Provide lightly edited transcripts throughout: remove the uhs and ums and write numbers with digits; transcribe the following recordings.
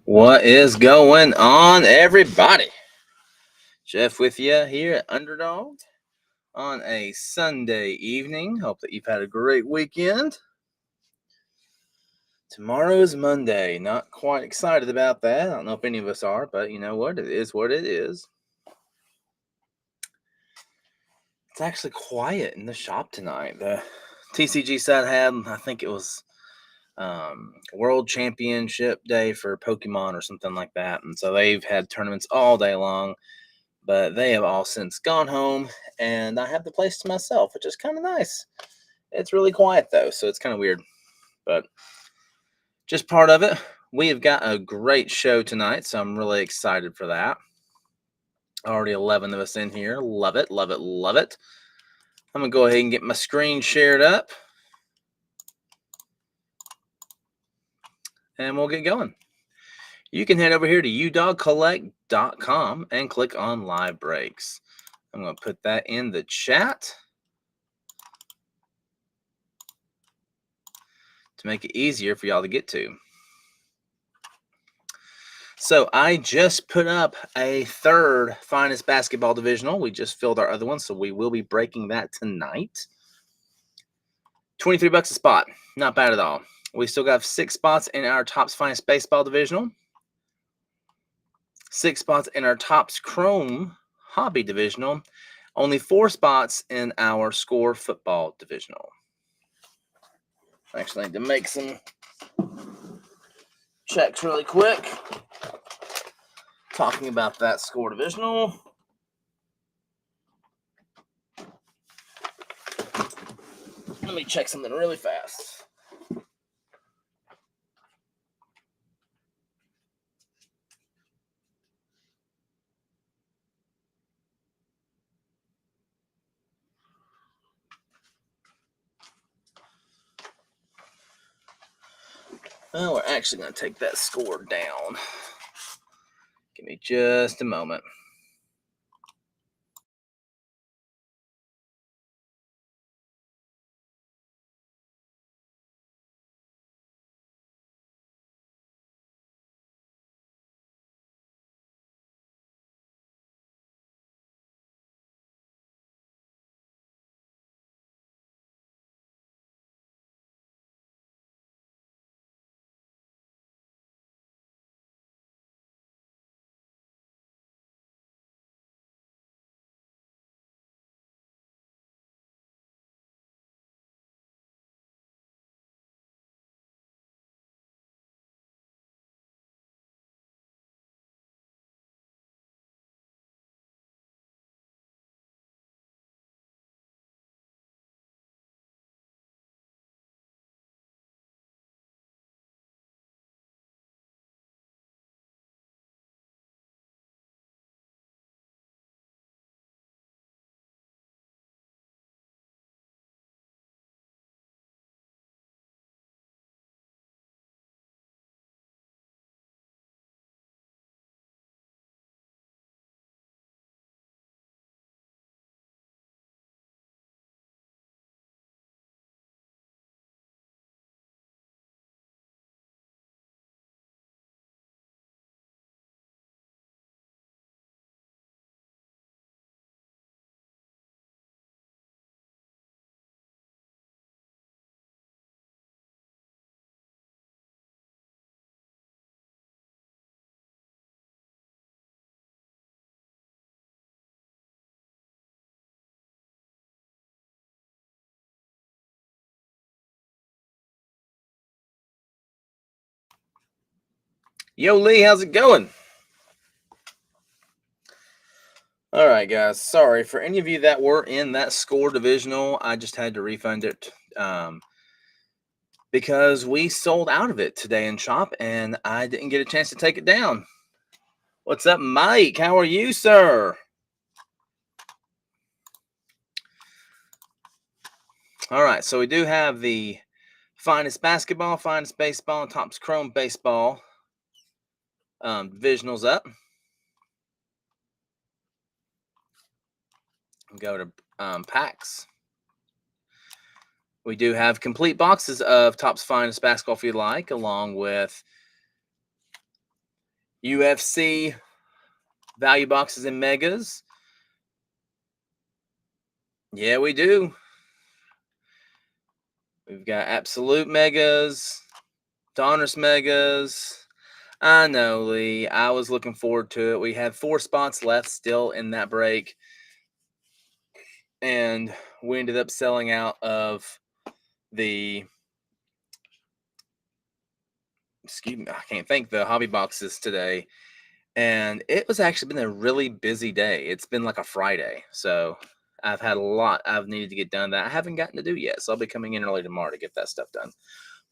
What is going on, everybody? Jeff with you here at Underdog on a Sunday evening. Hope that you've had a great weekend. Tomorrow is Monday. Not quite excited about that. I don't know if any of us are, but you know what? It is what it is. It's actually quiet in the shop tonight. The TCG side had, I think it was World Championship Day for Pokemon or something like that. And so they've had tournaments all day long. But they have all since gone home, and I have the place to myself, which is kind of nice. It's really quiet, though, so it's kind of weird. But just part of it. We have got a great show tonight, so I'm really excited for that. Already 11 of us in here. Love it, love it, love it. I'm going to go ahead and get my screen shared up. And we'll get going. You can head over here to udogcollect.com and click on live breaks. I'm going to put that in the chat to make it easier for y'all to get to. So I just put up a third finest basketball divisional. We just filled our other one, so we will be breaking that tonight. $23 a spot. Not bad at all. We still got 6 spots in our Topps Finest Baseball divisional. 6 spots in our Topps Chrome Hobby divisional. Only 4 spots in our Score Football divisional. I actually need to make some checks really quick. Talking about that Score divisional. Let me check something really fast. Well, we're actually going to take that score down. Give me just a moment. Yo, Lee, how's it going? All right, guys. Sorry for any of you that were in that Score divisional. I just had to refund it because we sold out of it today in shop, and I didn't get a chance to take it down. What's up, Mike? How are you, sir? All right, so we do have the Finest Basketball, Finest Baseball, and Topps Chrome Baseball divisionals up. Go to packs. We do have complete boxes of Topps Finest Basketball if you'd like, along with UFC value boxes and megas. Yeah, we do. We've got absolute megas, Donruss megas. I know, Lee. I was looking forward to it. We had 4 spots left still in that break, and we ended up selling out of the excuse me, I can't think the hobby boxes today. And it was actually been a really busy day. It's been like a Friday. So I've had a lot I've needed to get done that I haven't gotten to do yet. So I'll be coming in early tomorrow to get that stuff done.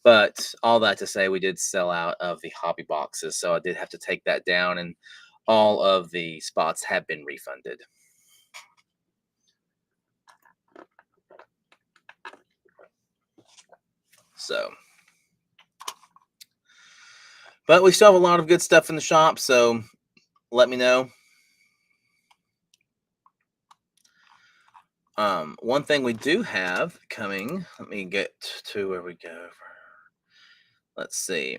But all that to say, we did sell out of the hobby boxes. So I did have to take that down, and all of the spots have been refunded. So, but we still have a lot of good stuff in the shop. So let me know. One thing we do have coming, let me get to where we go. Let's see.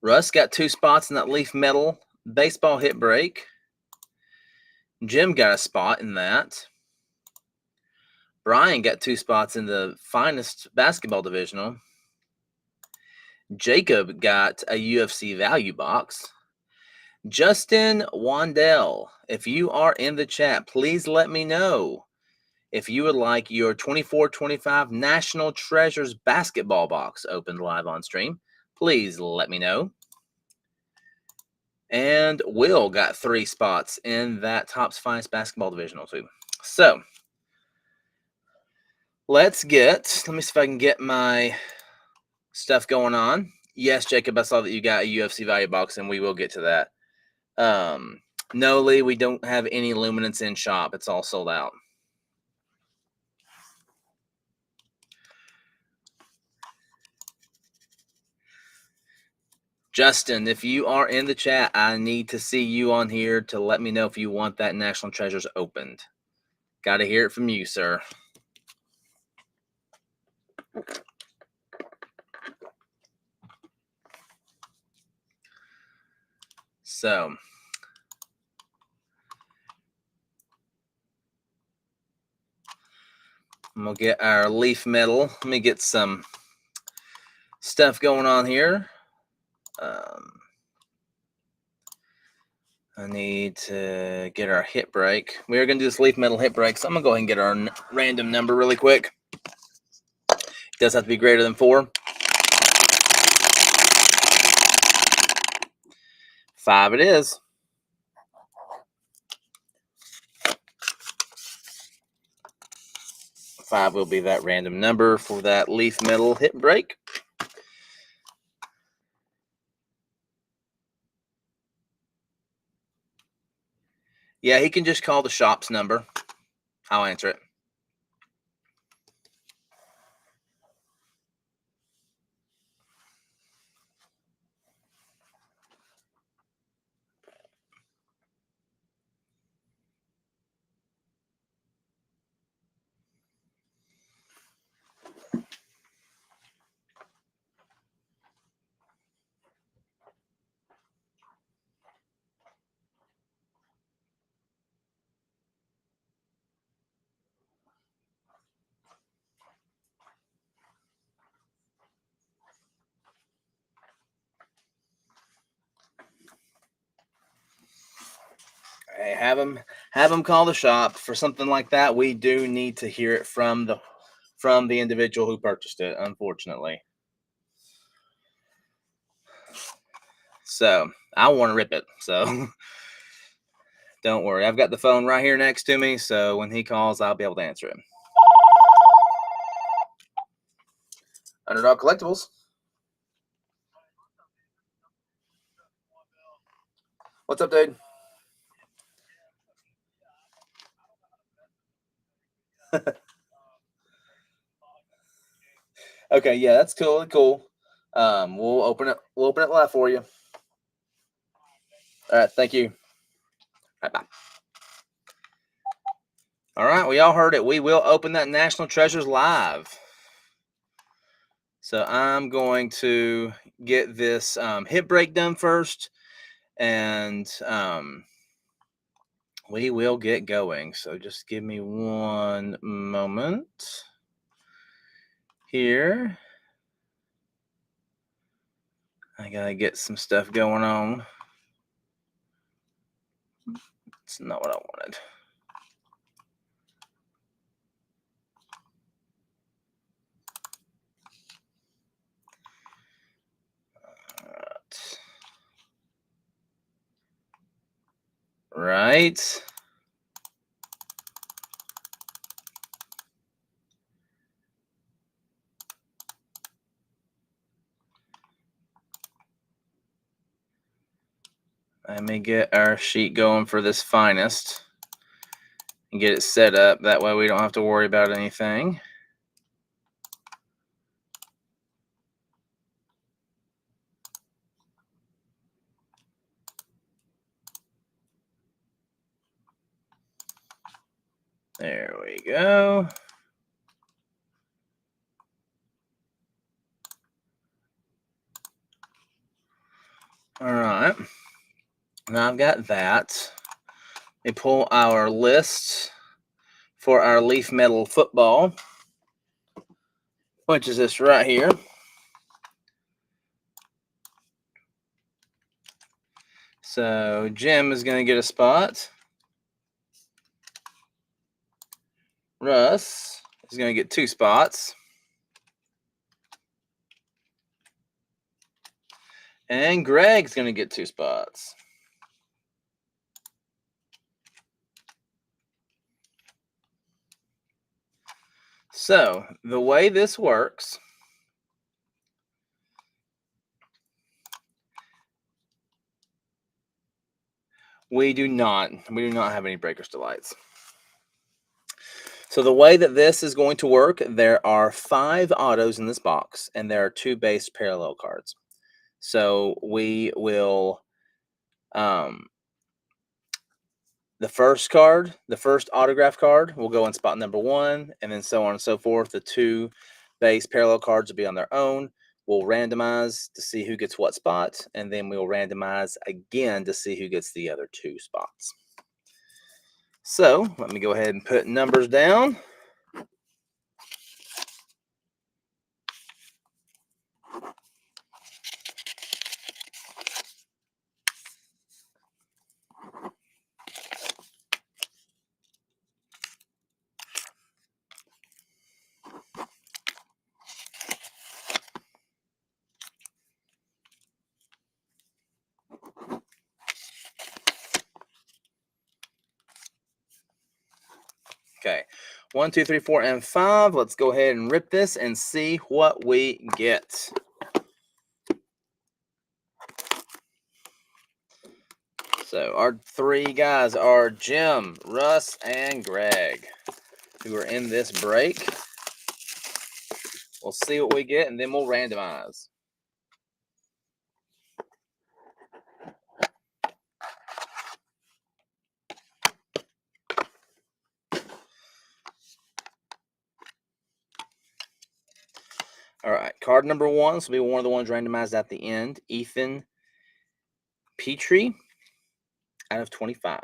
Russ got 2 spots in that leaf metal baseball hit break. Jim got a spot in that. Brian got 2 spots in the finest basketball divisional. Jacob got a UFC value box. Justin Wandell, if you are in the chat, please let me know if you would like your 24-25 National Treasures basketball box opened live on stream. Please let me know. And Will got 3 spots in that Topps Finest basketball divisional too. So let me see if I can get my stuff going on. Yes, Jacob, I saw that you got a UFC value box, and we will get to that. No, Lee, we don't have any luminance in shop. It's all sold out. Justin, if you are in the chat, I need to see you on here to let me know if you want that National Treasures opened. Got to hear it from you, sir. So, I'm going to get our leaf metal. Let me get some stuff going on here. I need to get our hit break. We are going to do this leaf metal hit break, so I'm going to go ahead and get our random number really quick. It does have to be greater than 4. 5 it is. 5 will be that random number for that leaf metal hit break. Yeah, he can just call the shop's number. I'll answer it. Hey, have him call the shop for something like that. We do need to hear it from the individual who purchased it, unfortunately. So I want to rip it. So don't worry. I've got the phone right here next to me. So when he calls, I'll be able to answer him. Underdog Collectables. What's up, dude? Okay, yeah, that's cool. Cool. We'll open it. We'll open it live for you. All right, thank you. All right, bye. All right, we all heard it. We will open that National Treasures live. So I'm going to get this hit break done first, and we will get going. So just give me one moment here. I gotta get some stuff going on. It's not what I wanted. Right. Let me get our sheet going for this finest and get it set up. That way we don't have to worry about anything. There we go. All right. Now I've got that. We pull our list for our leaf metal football, which is this right here. So Jim is going to get a spot. Russ is going to get 2 spots. And Greg's going to get 2 spots. So the way this works, we do not have any Breakers Delights. So the way that this is going to work, there are 5 autos in this box, and there are 2 base parallel cards. So we will, the first autograph card will go in spot number 1, and then so on and so forth. The 2 base parallel cards will be on their own. We'll randomize to see who gets what spot, and then we'll randomize again to see who gets the other 2 spots. So let me go ahead and put numbers down. Okay, 1, 2, 3, 4, and 5. Let's go ahead and rip this and see what we get. So our 3 guys are Jim, Russ, and Greg, who are in this break. We'll see what we get, and then we'll randomize. All right, card number 1. This will be one of the ones randomized at the end. Ethan Petrie out of 25.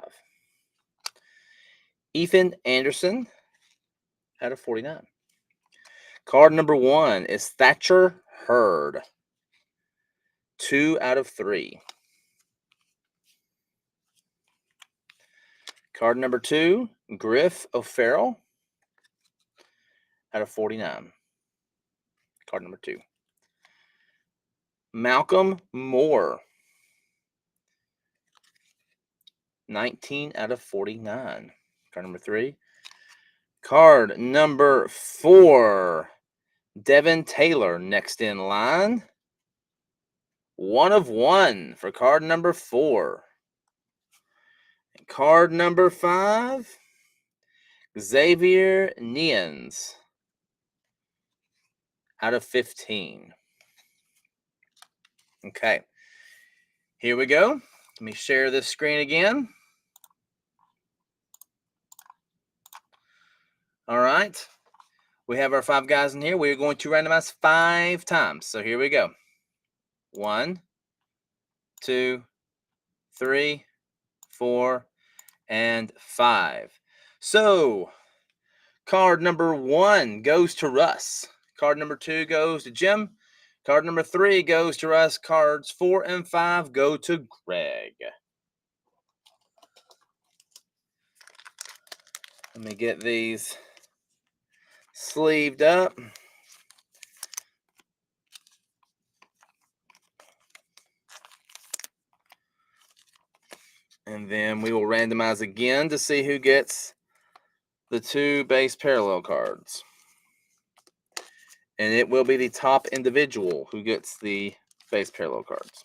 Ethan Anderson out of 49. Card number 1 is Thatcher Hurd. 2 out of 3. Card number 2, Griff O'Farrell out of 49. Card number 2. Malcolm Moore, 19 out of 49. Card number 3. Card number 4, Devin Taylor, next in line. 1 of 1 for card number 4. And card number 5, Xavier Nians out of 15. Okay, here we go. Let me share this screen again. All right, we have our 5 guys in here. We're going to randomize 5 times. So here we go. 1, 2, 3, 4, and 5. So, card number 1 goes to Russ. Card number 2 goes to Jim. Card number 3 goes to Russ. Cards 4 and 5 go to Greg. Let me get these sleeved up. And then we will randomize again to see who gets the 2 base parallel cards. And it will be the top individual who gets the base parallel cards.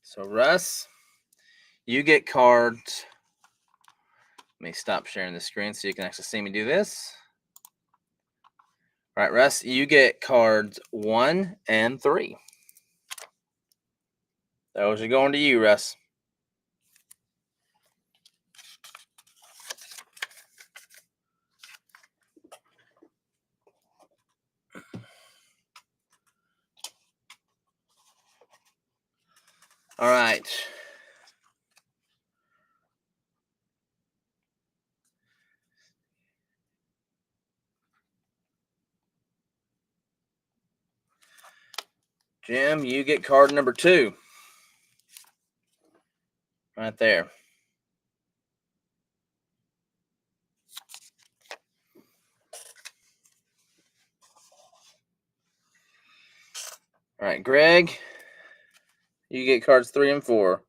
So Russ, you get cards. Let me stop sharing the screen so you can actually see me do this. All right, Russ, you get cards 1 and 3. Those are going to you, Russ. All right. Jim, you get card number 2. Right there. All right, Greg, you get cards 3 and 4.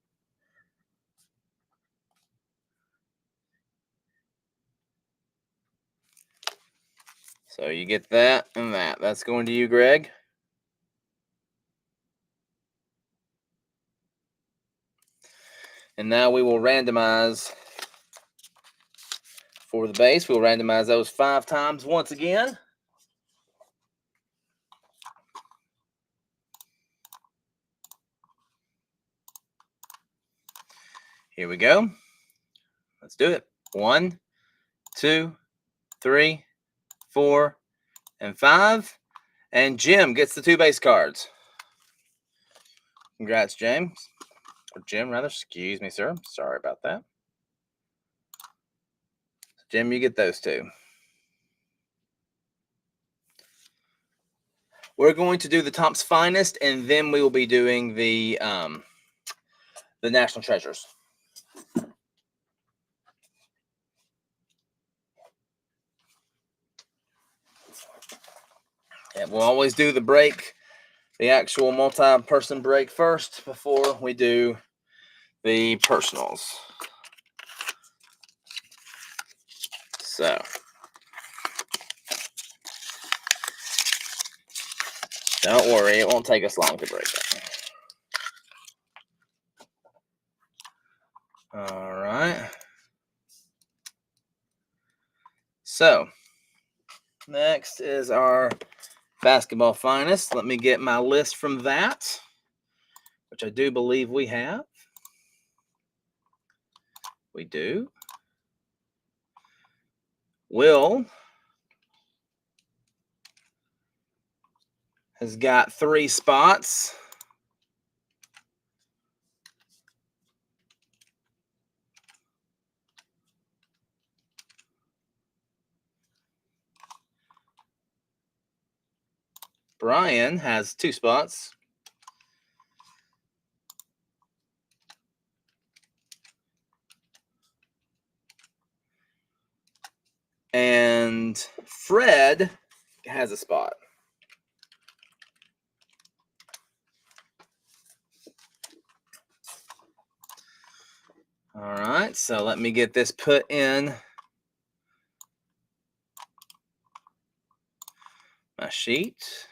So you get that and that. That's going to you, Greg. And now we will randomize for the base. We'll randomize those 5 times once again. Here we go. Let's do it. 1, 2, 3, 4, and 5. And Jim gets the 2 base cards. Congrats, James. Or Jim, rather. Excuse me, sir. Sorry about that. Jim, you get those 2. We're going to do the Topps Finest, and then we will be doing the National Treasures. Yeah, we'll always do the break, the actual multi-person break first before we do the personals. So, don't worry, it won't take us long to break that. All right. So, next is our Basketball Finest. Let me get my list from that, which I do believe we have. We do. Will has got 3 spots. Brian has 2 spots. And Fred has a spot. All right, so let me get this put in my sheet.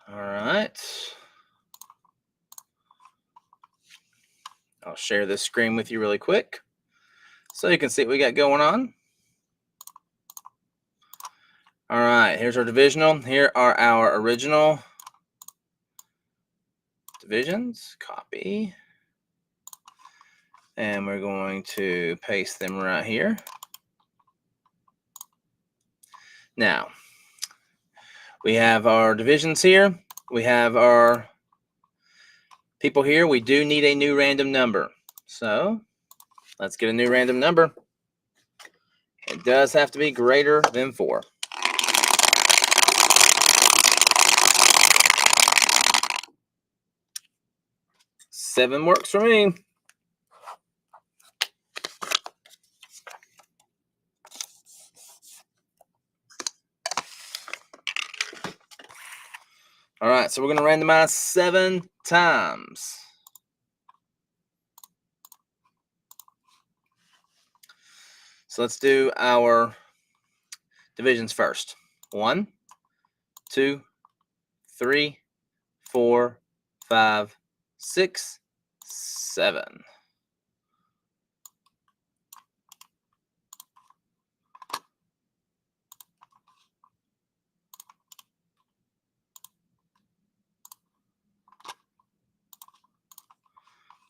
All right. I'll share this screen with you really quick so you can see what we got going on. All right, here's our divisional. Here are our original divisions. Copy. And we're going to paste them right here. Now, we have our divisions here. We have our people here. We do need a new random number. So let's get a new random number. It does have to be greater than 4. 7 works for me. All right, so we're going to randomize 7 times. So let's do our divisions first. 1, 2, 3, 4, 5, 6, 7.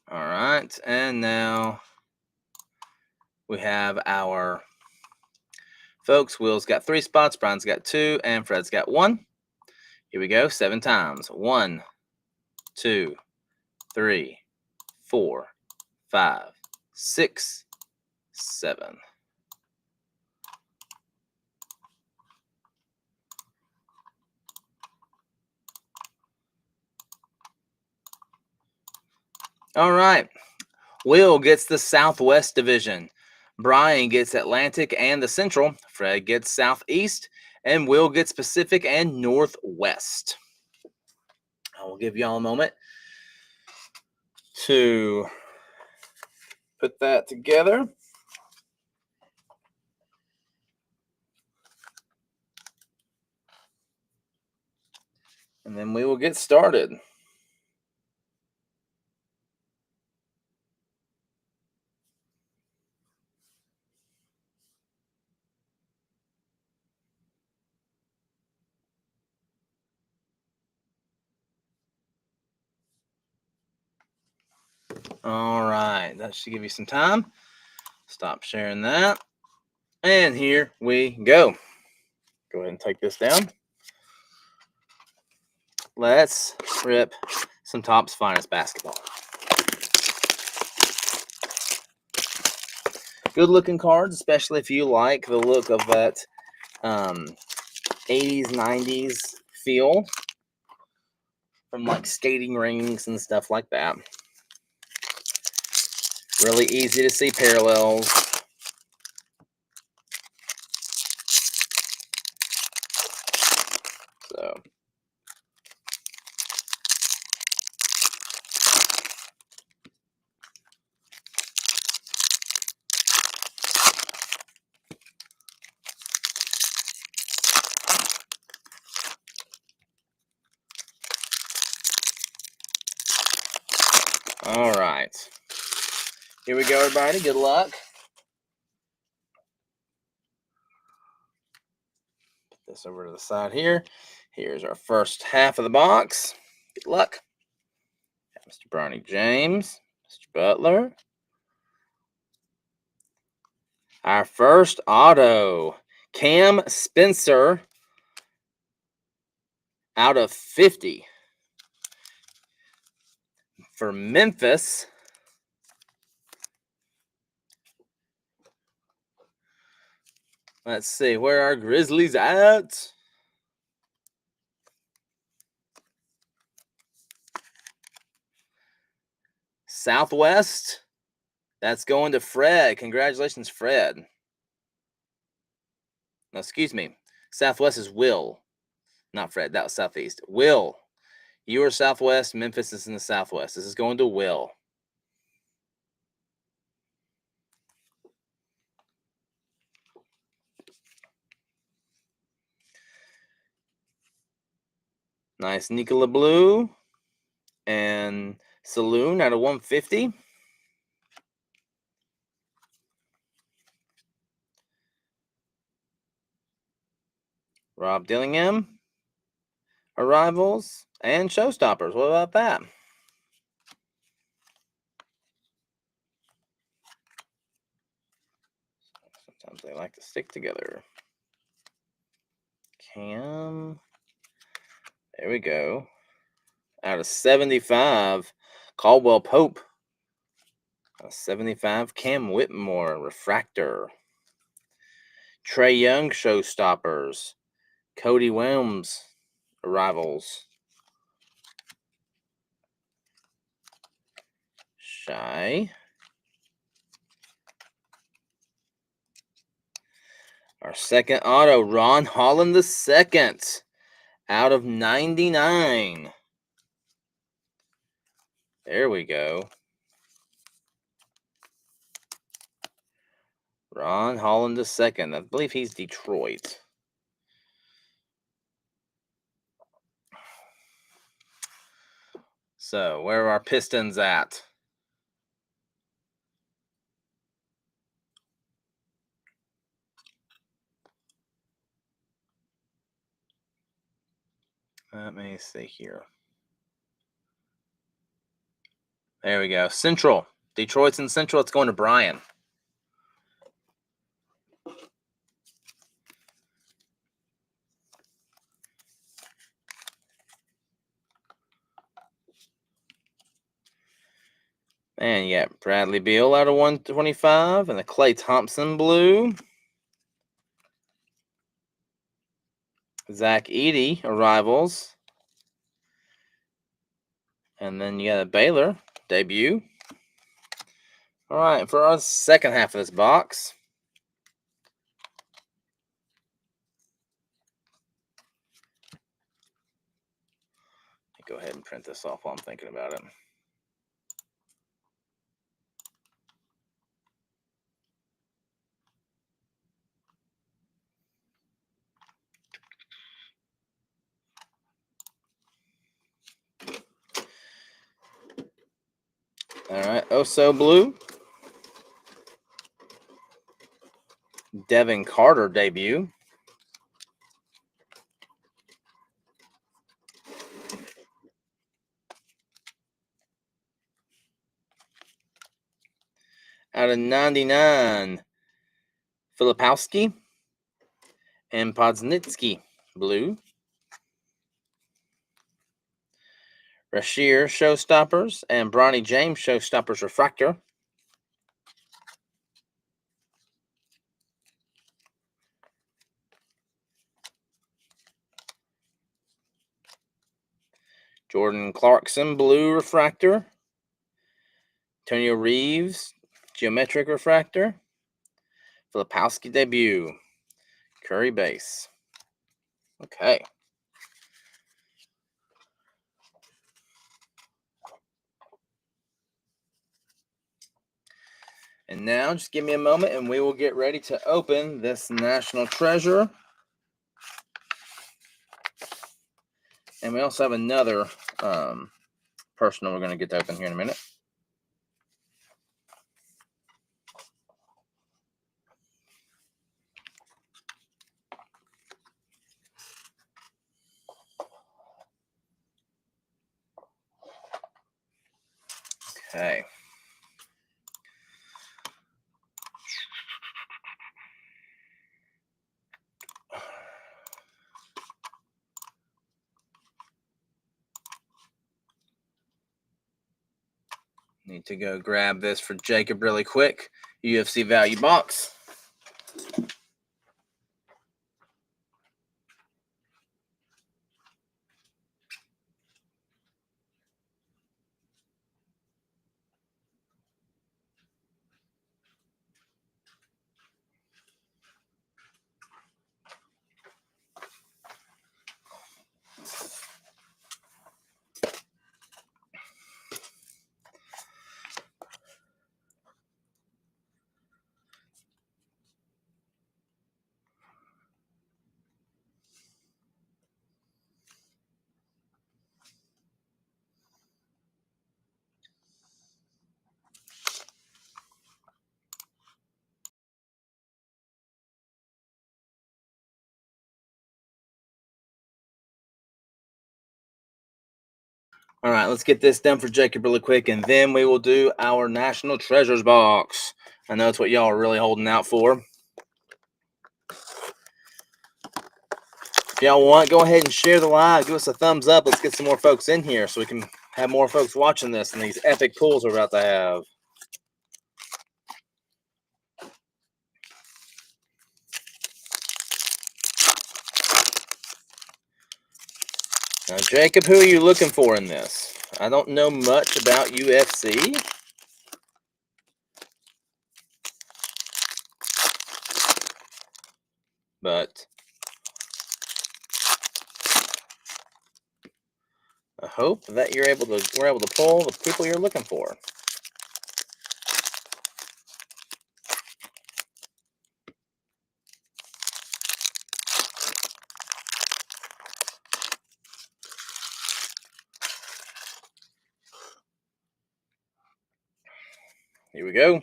All right, and now we have our folks. Will's got 3 spots, Brian's got 2, and Fred's got 1. Here we go, 7 times. 1, 2, 3, 4, 5, 6, 7. All right. Will gets the Southwest Division. Brian gets Atlantic and the Central. Fred gets Southeast. And Will gets Pacific and Northwest. I will give y'all a moment to put that together. And then we will get started. All right, that should give you some time. Stop sharing that. And here we go. Go ahead and take this down. Let's rip some Topps Finest basketball. Good looking cards, especially if you like the look of that 80s, 90s feel from like skating rings and stuff like that. Really easy to see parallels. So all right. Here we go, everybody. Good luck. Put this over to the side here. Here's our first half of the box. Good luck. Mr. Bronny James, Mr. Butler. Our first auto, Cam Spencer out of 50 for Memphis. Let's see, where are Grizzlies at? Southwest. That's going to Fred. Congratulations, Fred. No, excuse me. Southwest is Will, not Fred. That was Southeast. Will, you are Southwest. Memphis is in the Southwest. This is going to Will. Nice Nikola Blue and Saloon out of 150. Rob Dillingham, Arrivals, and Showstoppers. What about that? Sometimes they like to stick together. Cam. There we go. Out of 75, Caldwell Pope. Out of 75, Cam Whitmore, Refractor. Trey Young, Showstoppers. Cody Williams, Arrivals. Shy. Our second auto, Ron Holland II, out of 99. There we go. Ron Holland II. I believe he's Detroit. So, where are our Pistons at? Let me see here. There we go. Central. Detroit's in Central. It's going to Brian. And you got Bradley Beal out of 125 and the Klay Thompson blue. Zach Edey, Arrivals. And then you got a Baylor debut. All right, for our second half of this box. Go ahead and print this off while I'm thinking about it. All right, Oso Blue. Devin Carter debut. Out of 99, Filipowski and Podznicki blue. Rasheer Showstoppers and Bronny James Showstoppers Refractor. Jordan Clarkson Blue Refractor. Antonio Reeves Geometric Refractor. Filipowski debut. Curry base. Okay. And now, just give me a moment and we will get ready to open this National Treasure. And we also have another personal we're going to get to open here in a minute. Okay. Need to go grab this for Jacob really quick. UFC value box. All right, let's get this done for Jacob really quick, and then we will do our National Treasures box. I know it's what y'all are really holding out for. If y'all want, go ahead and share the live. Give us a thumbs up. Let's get some more folks in here so we can have more folks watching this and these epic pulls we're about to have. Now, Jacob, who are you looking for in this? I don't know much about UFC. But I hope that we're able to pull the people you're looking for. Here we go.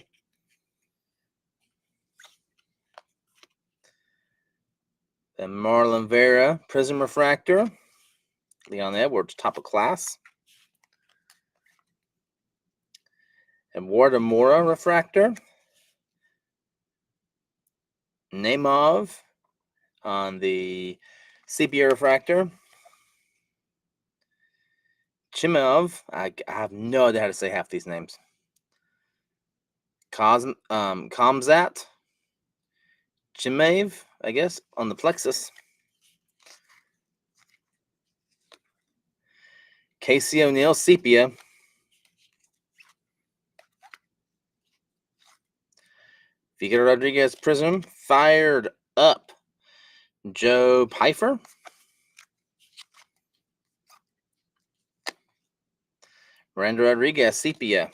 Then Marlon Vera, Prism Refractor. Leon Edwards, top of class. And Wardamora Refractor. Nemov on the sepia refractor. Chimov, I have no idea how to say half these names. Komzat. Chimaev, I guess, on the plexus. Casey O'Neill, sepia. Figueroa Rodriguez, prism. Fired up. Joe Pfeiffer. Miranda Rodriguez, sepia.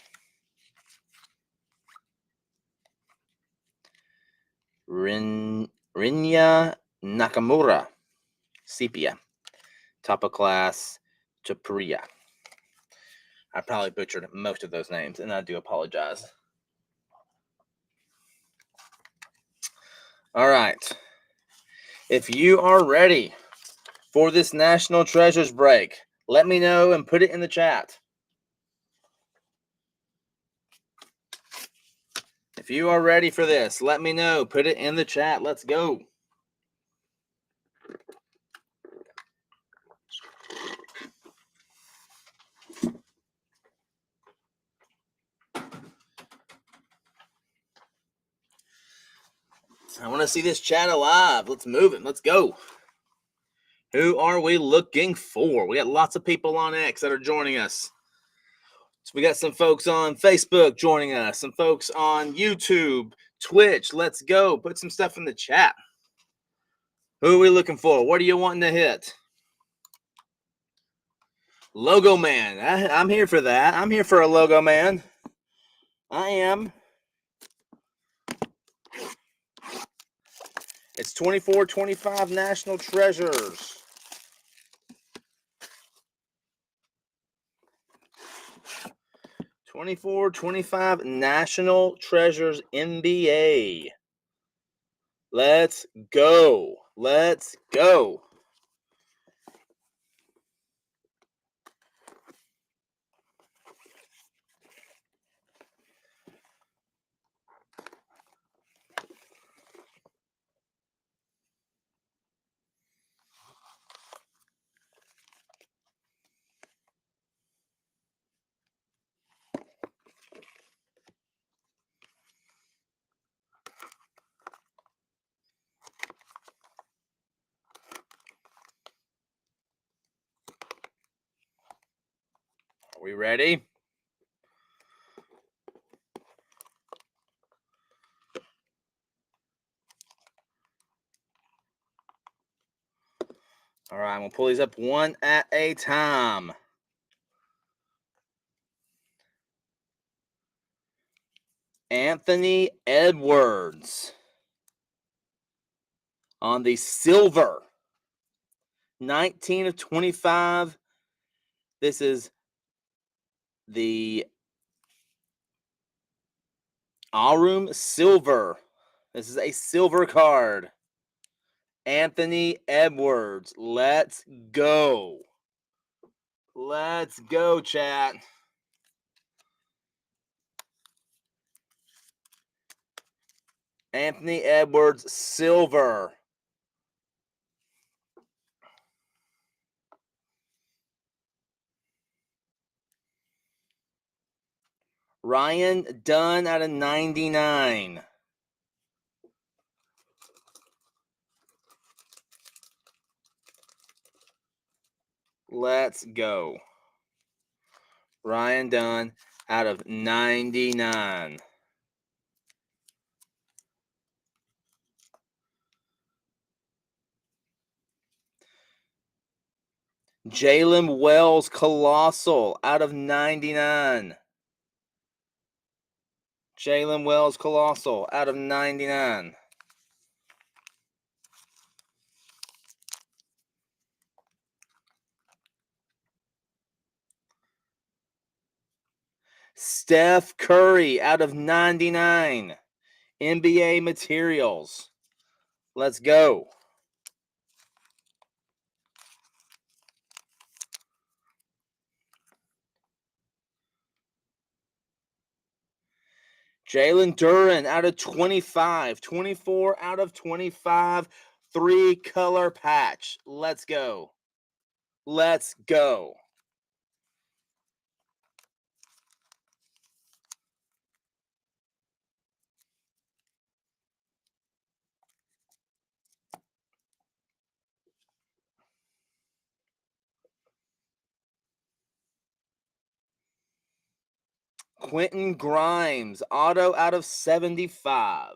Rinya Nakamura, sepia. Top of class, Chapuria. I probably butchered most of those names, and I do apologize. All right. If you are ready for this National Treasures break, let me know and put it in the chat. If you are ready for this, let me know. Put it in the chat. Let's go. I want to see this chat alive. Let's move it. Let's go. Who are we looking for? We got lots of people on X that are joining us. So we got some folks on Facebook joining us, some folks on YouTube, Twitch. Let's go. Put some stuff in the chat. Who are we looking for? What are you wanting to hit? Logo Man. I'm here for that. I'm here for a Logo Man. I am. It's 24-25 National Treasures. $24-25 National Treasures NBA. Let's go. Let's go. Are we ready? All right, I'm going to pull these up one at a time. Anthony Edwards on the silver. 19/25. This is the Arum Silver. This is a silver card. Anthony Edwards. Let's go. Let's go, chat. Anthony Edwards, silver. Ryan Dunn out of 99. Let's go. Ryan Dunn out of 99. Jalen Wells, colossal out of 99. Jalen Wells, colossal out of 99. Steph Curry out of 99. NBA materials. Let's go. Jalen Duren out of 25. 24 out of 25. 3-color patch. Let's go. Let's go. Quentin Grimes, auto out of 75.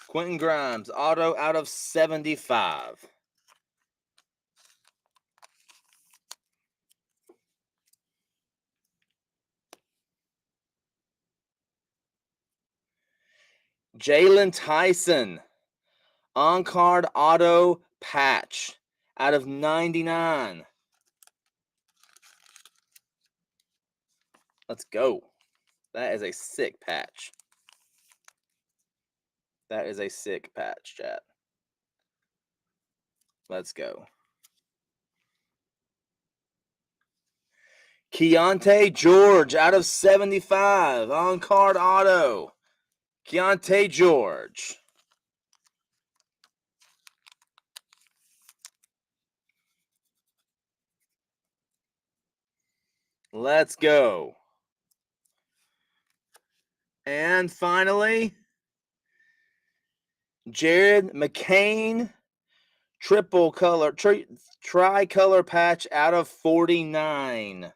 Quentin Grimes, auto out of 75. Jalen Tyson, on-card auto patch out of 99. Let's go. That is a sick patch. That is a sick patch, chat. Let's go. Keontae George out of 75. On-card auto. Keontae George. Let's go. And finally, Jared McCain, tricolor patch out of 49.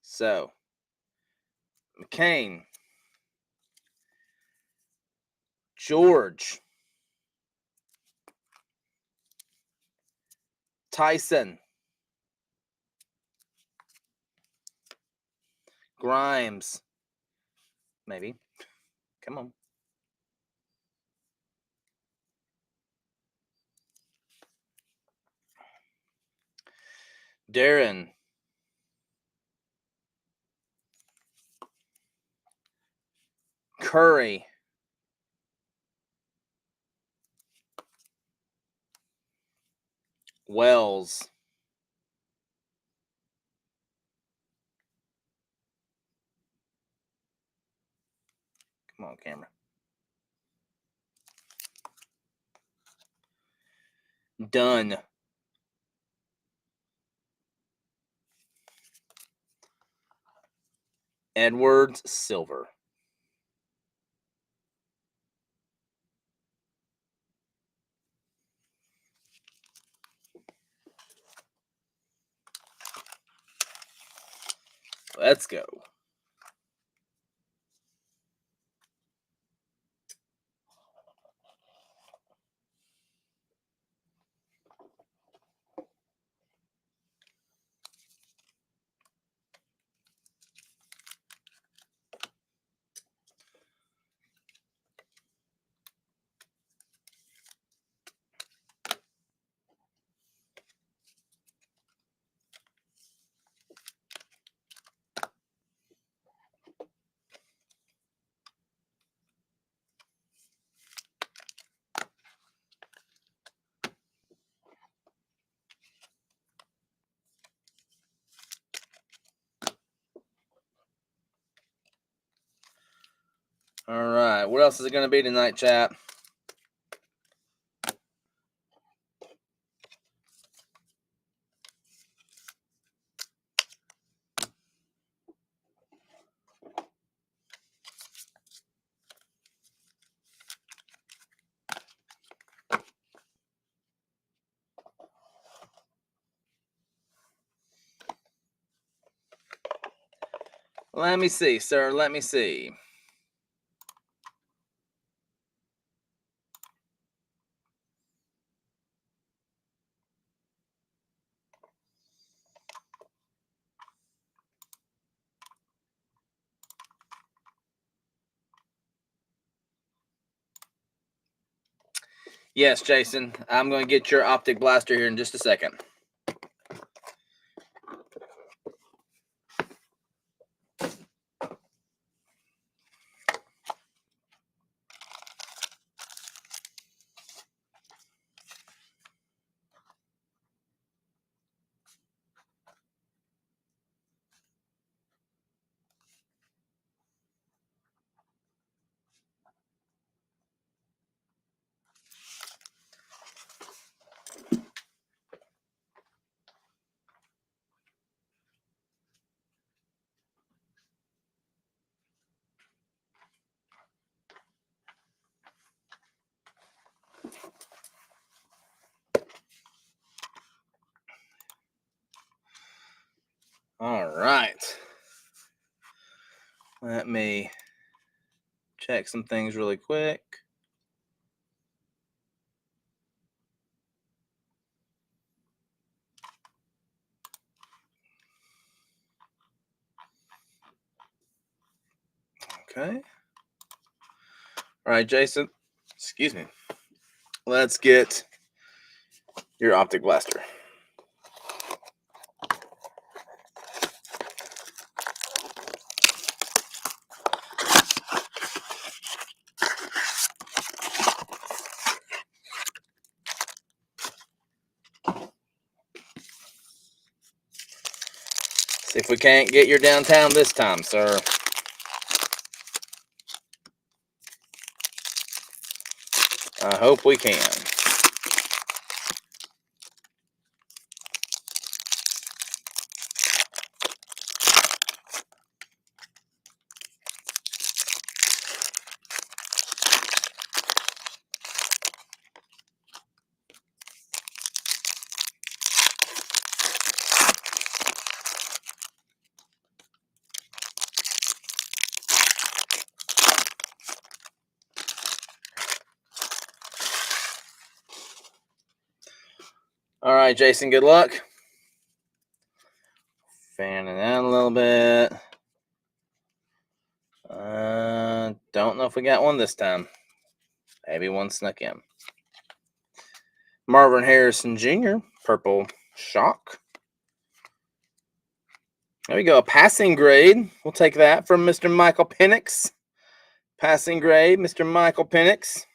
So, McCain, George, Tyson, Grimes, maybe. Come on. Darren, Curry, Wells, come on, camera. Dunn, Edwards, silver. Let's go. All right. What else is it going to be tonight, chat? Let me see, sir. Let me see. Yes, Jason. I'm going to get your optic blaster here in just a second. All right. Let me check some things really quick. Okay. All right, Jason. Excuse me. Let's get your optic blaster. See if we can't get your downtown this time, sir. I hope we can. All right, Jason, good luck. Fanning out a little bit. Don't know if we got one this time. Maybe one snuck in. Marvin Harrison Jr., Purple Shock. There we go. A passing grade. We'll take that from Mr. Michael Penix. Passing grade, Mr. Michael Penix.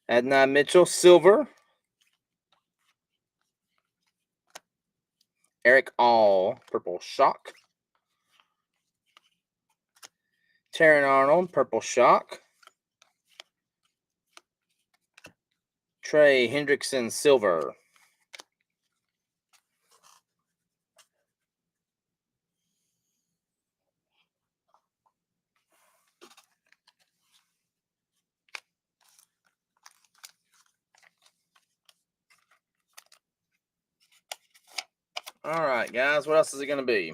Adnan Mitchell, Silver. Eric All, Purple Shock. Taryn Arnold, Purple Shock. Trey Hendrickson, Silver. All right, guys, what else is it going to be?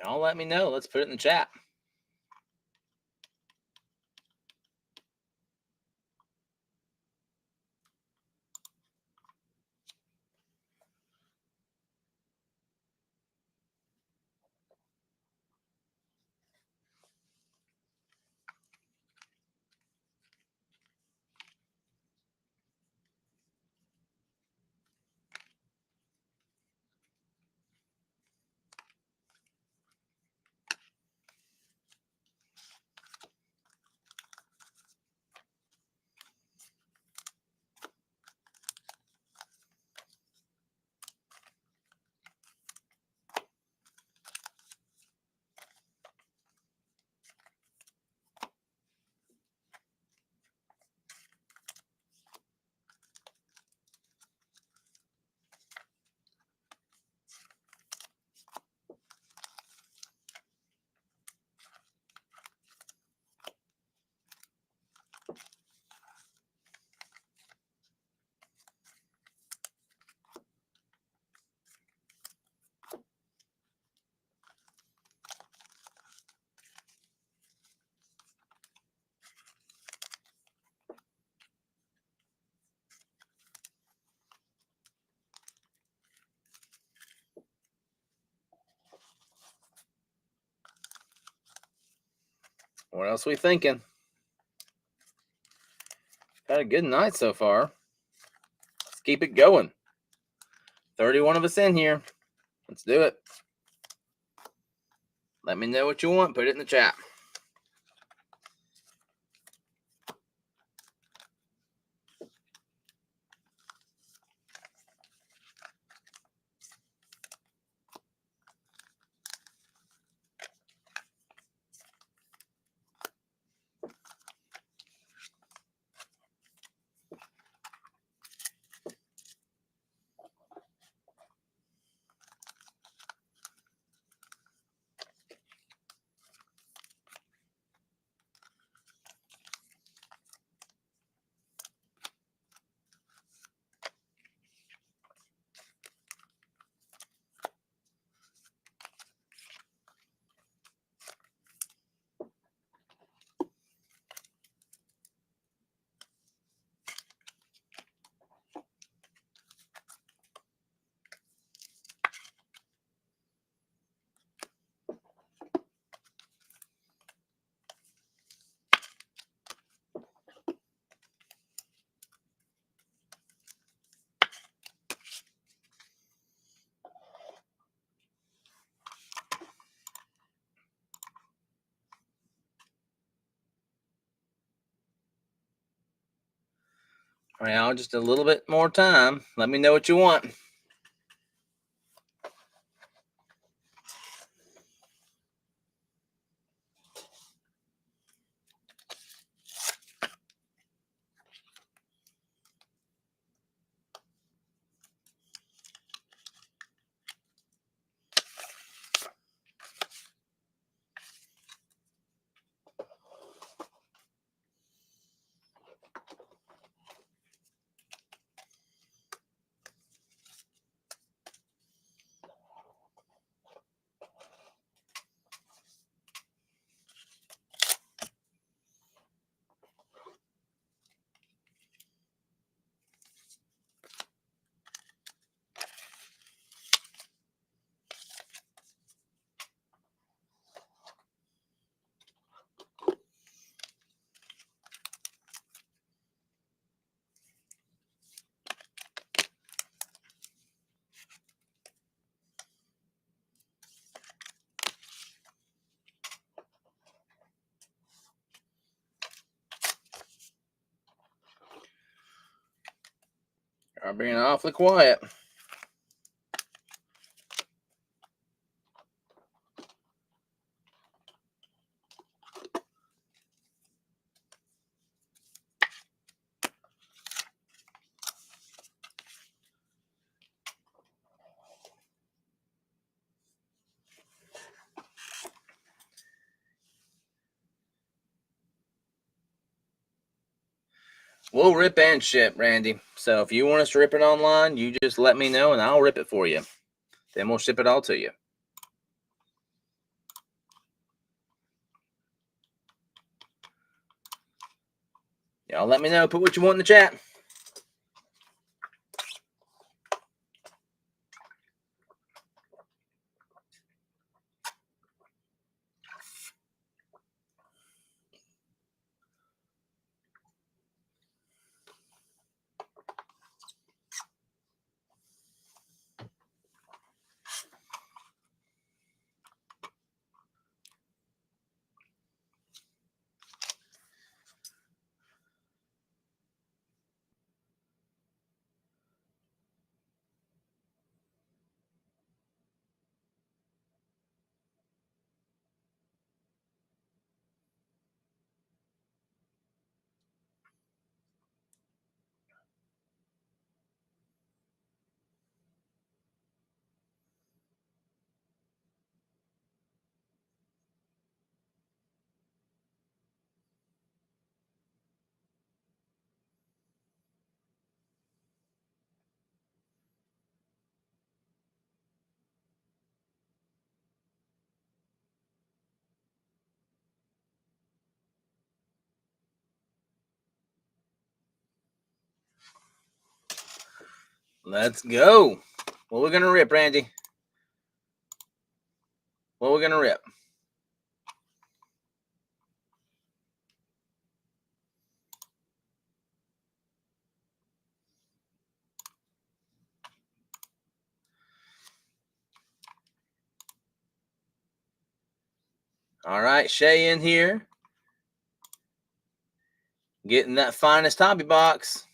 Y'all let me know. Let's put it in the chat. What else are we thinking? Had a good night so far. Let's keep it going. 31 of us in here. Let's do it. Let me know what you want. Put it in the chat. All right, now just a little bit more time. Let me know what you want. You're being awfully quiet. We'll rip and ship, Randy. So if you want us to rip it online, you just let me know and I'll rip it for you. Then we'll ship it all to you. Y'all let me know. Put what you want in the chat. Let's go. What we're gonna rip, Randy? What we're gonna rip? All right, Shay in here. Getting that finest hobby box.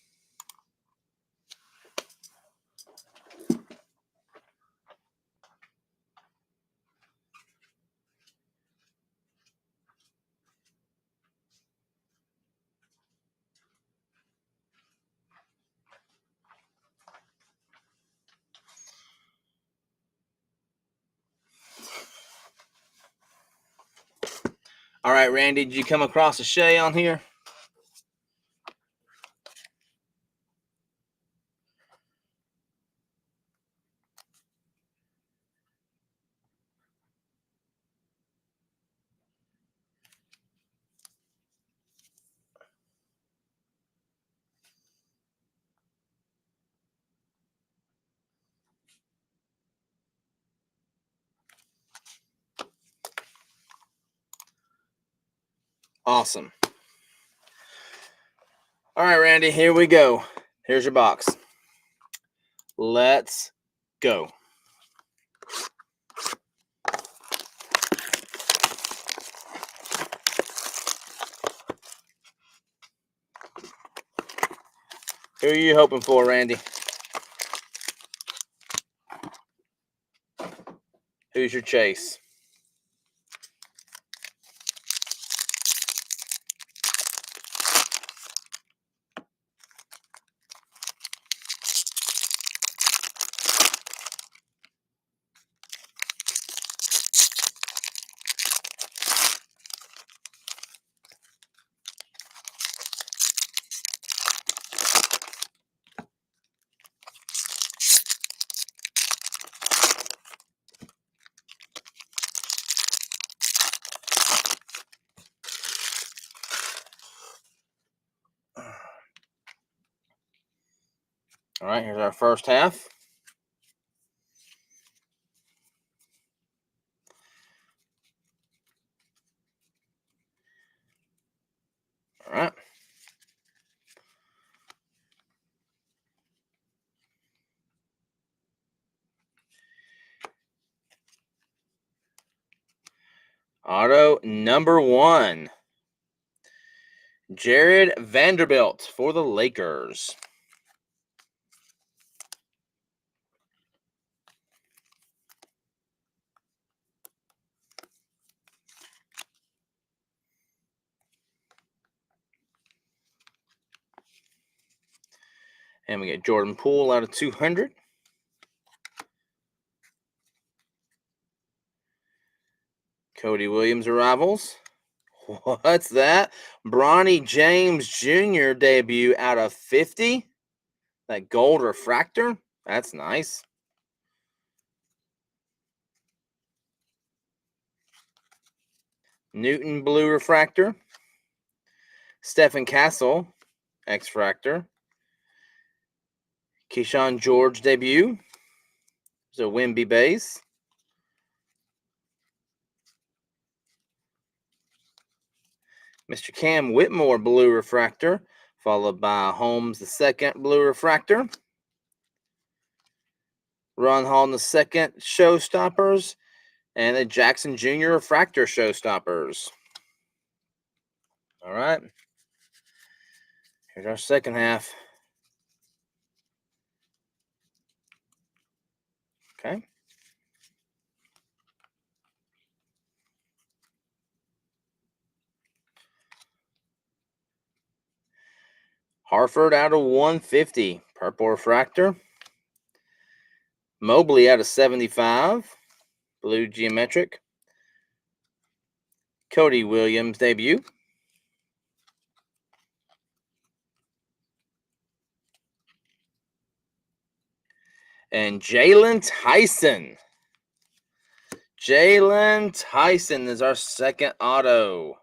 All right, Randy, did you come across a Shay on here? Awesome. All right, Randy, here we go. Here's your box. Let's go. Who are you hoping for, Randy? Who's your chase? All right, here's our first half. All right. Auto number 1. Jared Vanderbilt for the Lakers. And we get Jordan Poole out of 200. Cody Williams arrivals. What's that? Bronny James Jr. debut out of 50. That gold refractor. That's nice. Newton blue refractor. Stephen Castle X-fractor. Keyshawn George debut. There's a Wemby base. Mr. Cam Whitmore blue refractor, followed by Holmes II blue refractor. Ron Hall II showstoppers, and the Jackson Jr. refractor showstoppers. All right. Here's our second half. Okay. Harford out of 150. Purple refractor. Mobley out of 75. Blue geometric. Cody Williams debut. And Jalen Tyson. Jalen Tyson is our second auto.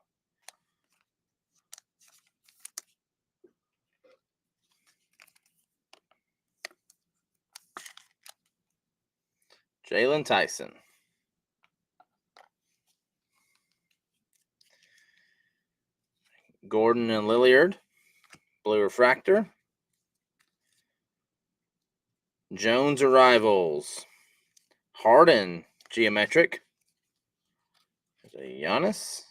Jalen Tyson. Gordon and Lilliard, blue refractor. Jones arrivals. Harden, geometric. There's Giannis.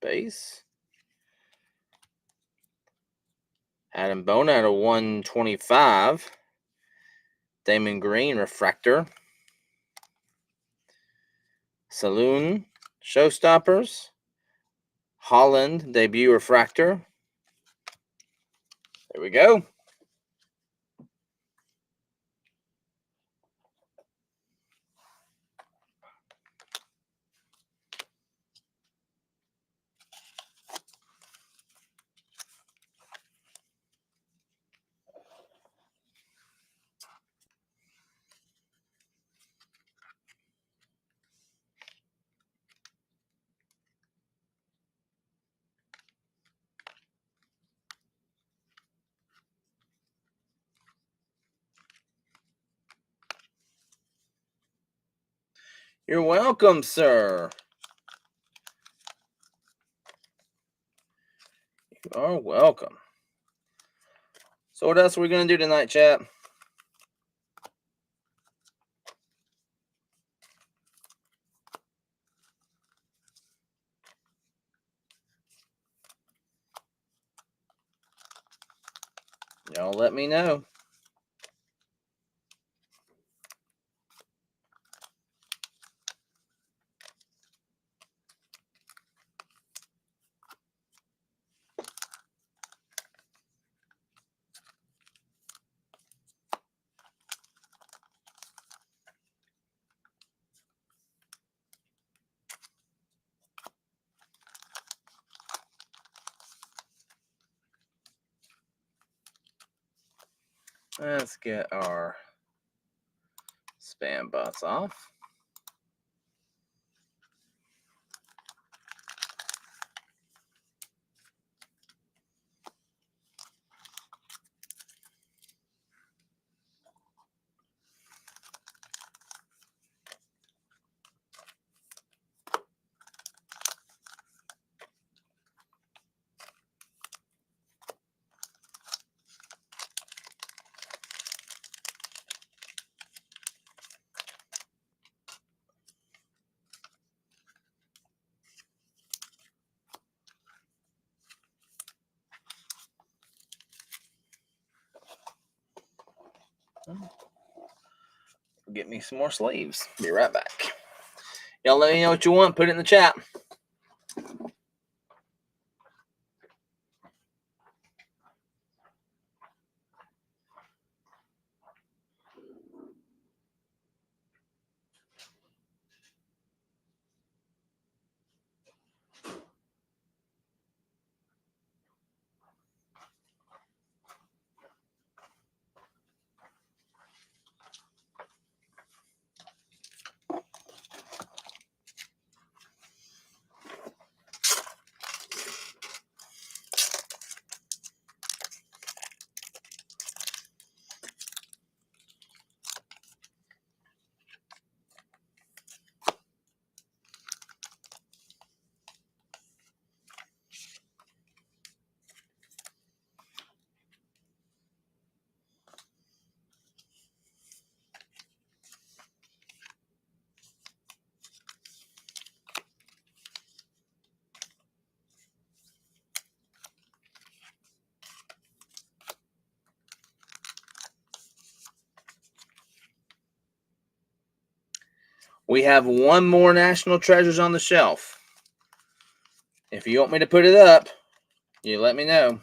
Base. Adam Bona at a 125. Damon Green, refractor. Saloon, Showstoppers. Holland, debut refractor. There we go. You're welcome, sir. You are welcome. So what else are we going to do tonight, chat? Y'all let me know. Let's get our spam bots off. Get me some more sleeves. Be right back. Y'all let me know what you want. Put it in the chat. We have one more National Treasures on the shelf. If you want me to put it up, you let me know.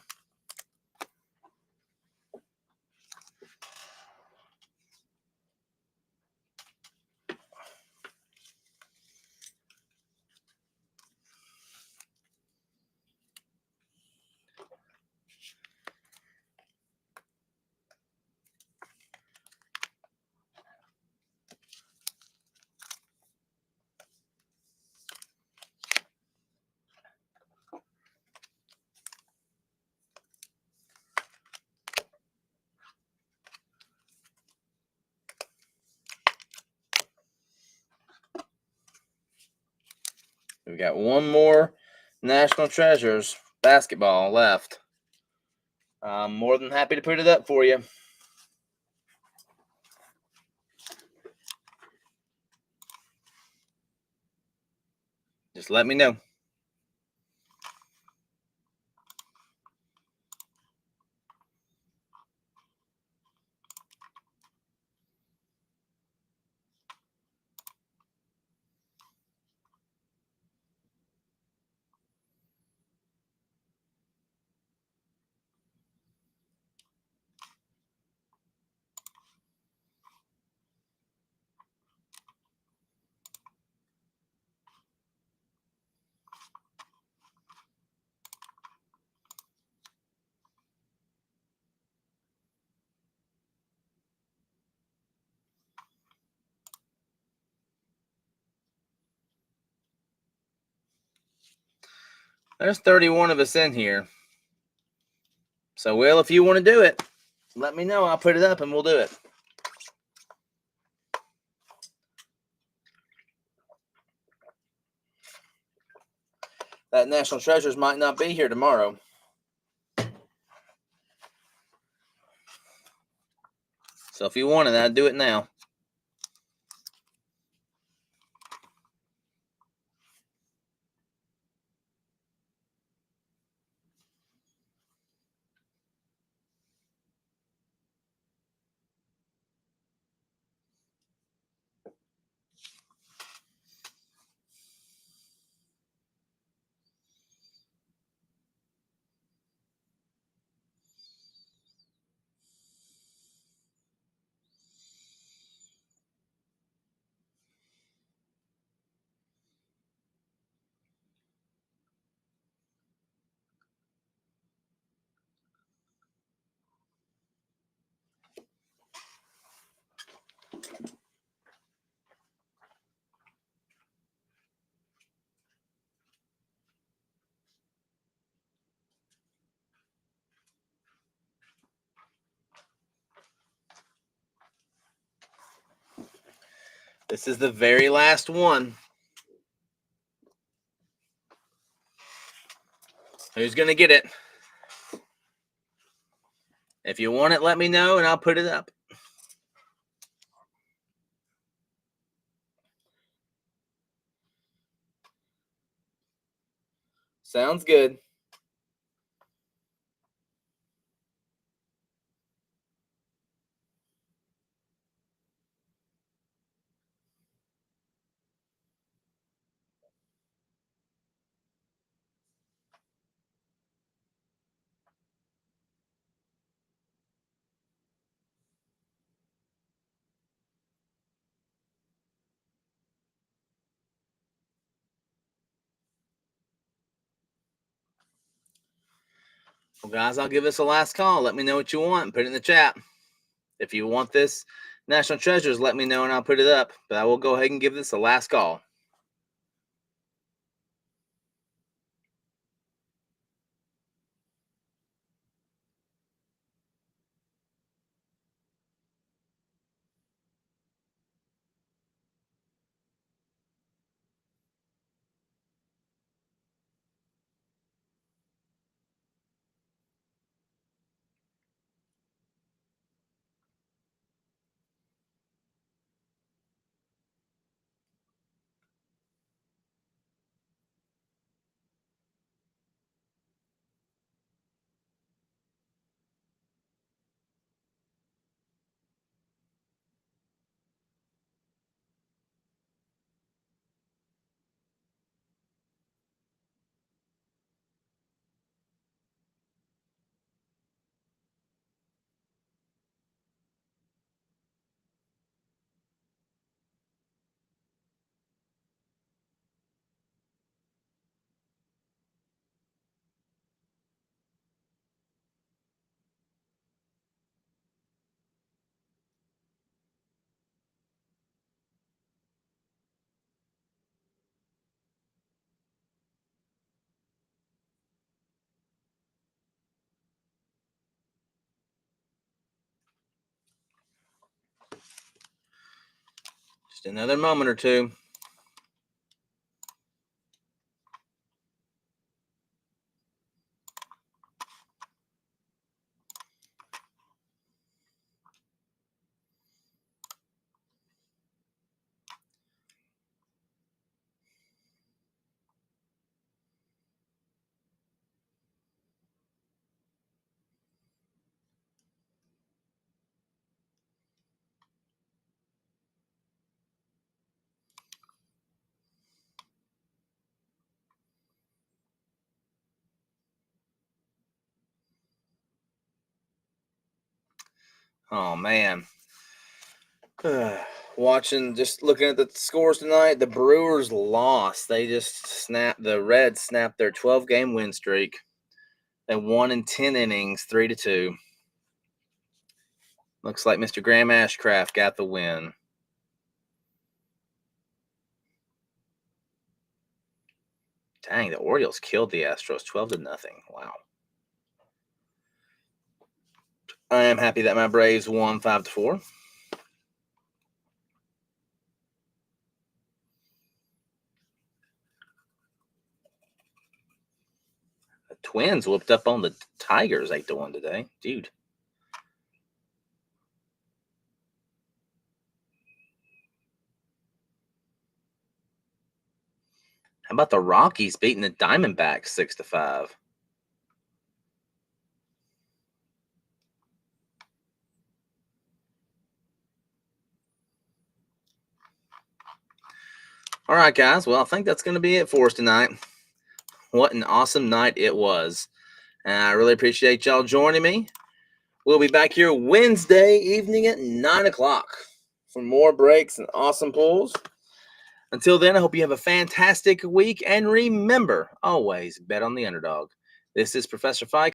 We've got one more National Treasures basketball left. I'm more than happy to put it up for you. Just let me know. There's 31 of us in here. So, Will, if you want to do it, let me know. I'll put it up and we'll do it. That National Treasures might not be here tomorrow. So if you want it, I'd do it now. This is the very last one. Who's going to get it? If you want it, let me know and I'll put it up. Sounds good. Well, guys, I'll give this a last call. Let me know what you want and put it in the chat. If you want this National Treasures, let me know and I'll put it up. But I will go ahead and give this a last call. Just another moment or two. Oh man. Just looking at the scores tonight, the Brewers lost. The Reds snapped their 12-game win streak. They won in 10 innings, 3-2. Looks like Mr. Graham Ashcraft got the win. Dang, the Orioles killed the Astros 12-0. Wow. I am happy that my Braves won 5-4. The Twins whooped up on the Tigers 8-1 today. Dude. How about the Rockies beating the Diamondbacks 6-5? All right, guys. Well, I think that's going to be it for us tonight. What an awesome night it was. And I really appreciate y'all joining me. We'll be back here Wednesday evening at 9 o'clock for more breaks and awesome pulls. Until then, I hope you have a fantastic week. And remember, always bet on the underdog. This is Professor Fyke.